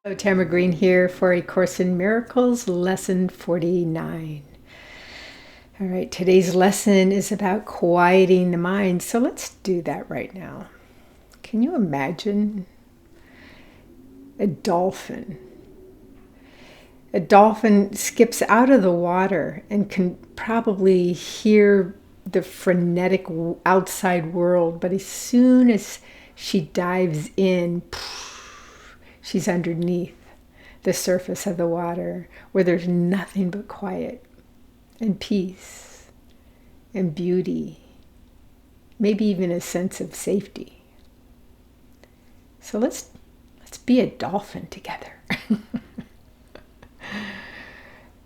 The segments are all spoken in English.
Hello, Tamara Green here for A Course in Miracles, Lesson 49. All right, today's lesson is about quieting the mind, so let's do that right now. Can you imagine a dolphin? A dolphin skips out of the water and can probably hear the frenetic outside world, but as soon as she dives in, she's underneath the surface of the water where there's nothing but quiet and peace and beauty, maybe even a sense of safety. So let's be a dolphin together.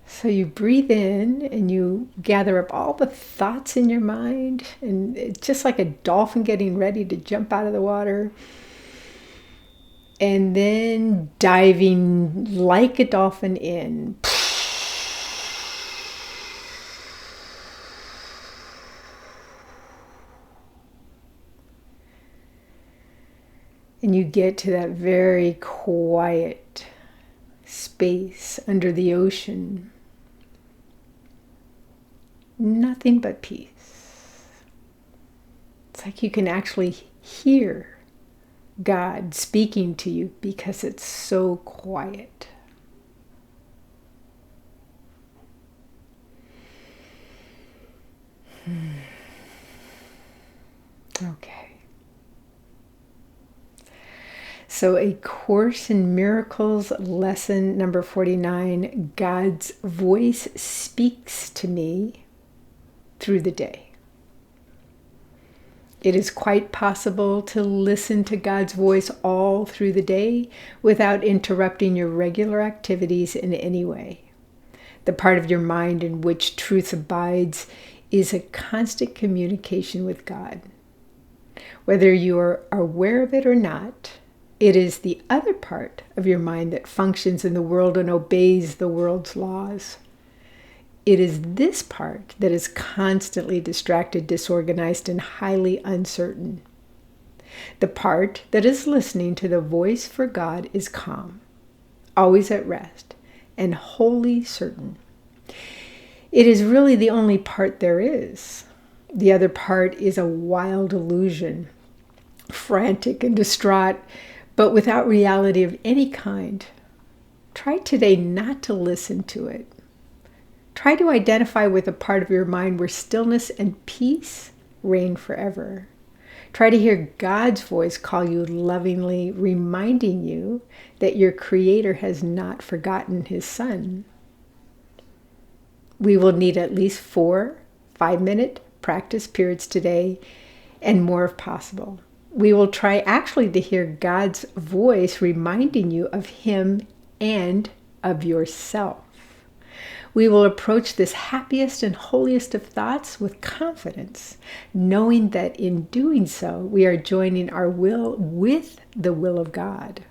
So you breathe in and you gather up all the thoughts in your mind, and it's just like a dolphin getting ready to jump out of the water. And then diving like a dolphin in. And you get to that very quiet space under the ocean. Nothing but peace. It's like you can actually hear God speaking to you because it's so quiet. Okay. So A Course in Miracles, lesson number 49, God's voice speaks to me through the day. It is quite possible to listen to God's voice all through the day without interrupting your regular activities in any way. The part of your mind in which truth abides is a constant communication with God. Whether you are aware of it or not, it is the other part of your mind that functions in the world and obeys the world's laws. It is this part that is constantly distracted, disorganized, and highly uncertain. The part that is listening to the voice for God is calm, always at rest, and wholly certain. It is really the only part there is. The other part is a wild illusion, frantic and distraught, but without reality of any kind. Try today not to listen to it. Try to identify with a part of your mind where stillness and peace reign forever. Try to hear God's voice call you lovingly, reminding you that your Creator has not forgotten His Son. We will need at least 4 5-minute practice periods today, and more if possible. We will try actually to hear God's voice reminding you of Him and of yourself. We will approach this happiest and holiest of thoughts with confidence, knowing that in doing so, we are joining our will with the will of God.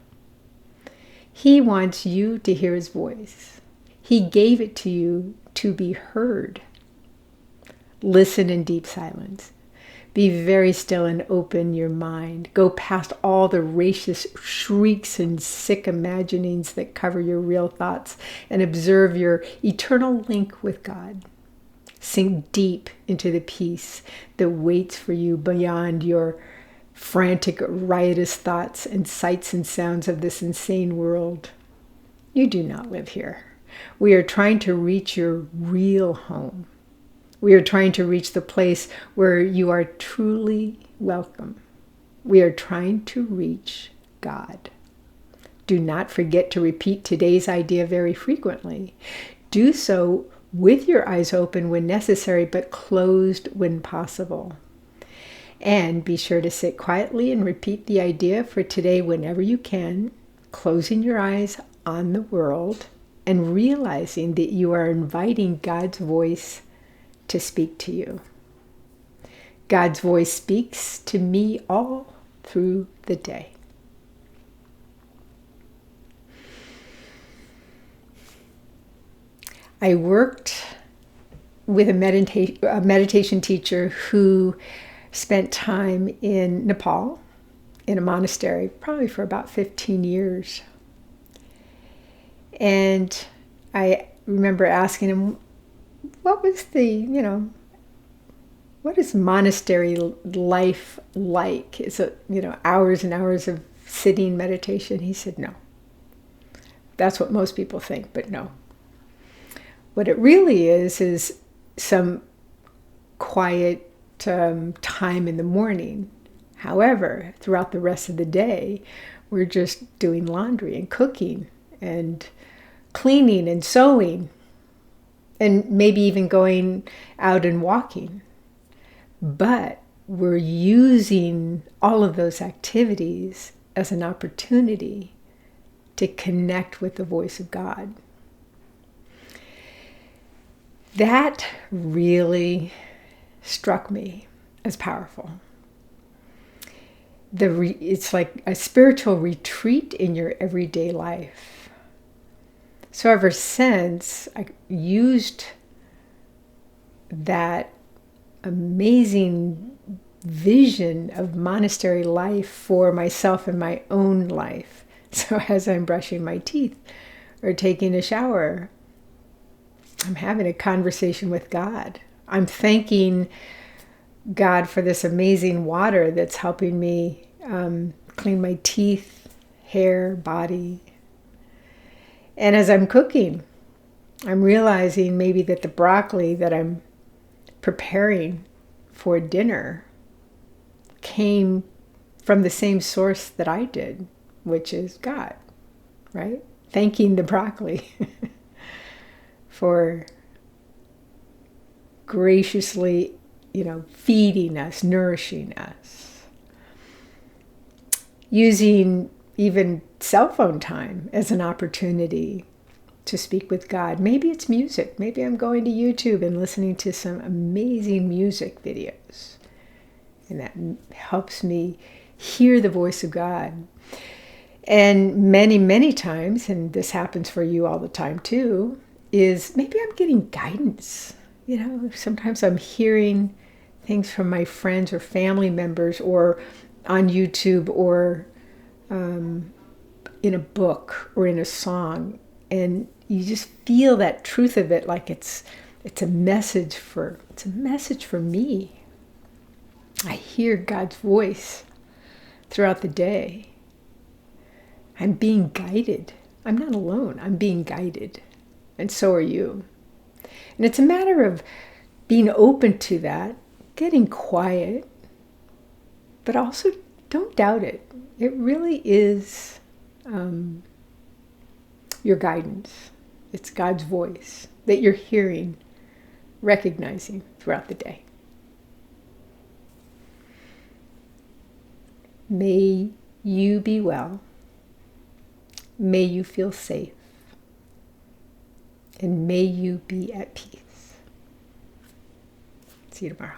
He wants you to hear His voice. He gave it to you to be heard. Listen in deep silence. Be very still and open your mind. Go past all the raucous shrieks and sick imaginings that cover your real thoughts and observe your eternal link with God. Sink deep into the peace that waits for you beyond your frantic, riotous thoughts and sights and sounds of this insane world. You do not live here. We are trying to reach your real home. We are trying to reach the place where you are truly welcome. We are trying to reach God. Do not forget to repeat today's idea very frequently. Do so with your eyes open when necessary, but closed when possible. And be sure to sit quietly and repeat the idea for today whenever you can, closing your eyes on the world and realizing that you are inviting God's voice to speak to you. God's voice speaks to me all through the day. I worked with a meditation teacher who spent time in Nepal in a monastery, probably for about 15 years. And I remember asking him, what was what is monastery life like? Is it, hours and hours of sitting meditation? He said, no. That's what most people think, but no. What it really is some quiet time in the morning. However, throughout the rest of the day, we're just doing laundry and cooking and cleaning and sewing and maybe even going out and walking. But we're using all of those activities as an opportunity to connect with the voice of God. That really struck me as powerful. It's like a spiritual retreat in your everyday life. So ever since, I used that amazing vision of monastery life for myself and my own life. So as I'm brushing my teeth or taking a shower, I'm having a conversation with God. I'm thanking God for this amazing water that's helping me clean my teeth, hair, body. And as I'm cooking, I'm realizing maybe that the broccoli that I'm preparing for dinner came from the same source that I did, which is God, right? Thanking the broccoli for graciously, feeding us, nourishing us. Using even cell phone time as an opportunity to speak with God. Maybe it's music. Maybe I'm going to YouTube and listening to some amazing music videos. And that helps me hear the voice of God. And many, many times, and this happens for you all the time too, is maybe I'm getting guidance. Sometimes I'm hearing things from my friends or family members or on YouTube or in a book or in a song. And you just feel that truth of it, like it's a message for me. I hear God's voice throughout the day. I'm being guided. I'm not alone. I'm being guided. And so are you. And it's a matter of being open to that, getting quiet, but also don't doubt it. It really is your guidance. It's God's voice that you're hearing, recognizing throughout the day. May you be well. May you feel safe. And may you be at peace. See you tomorrow.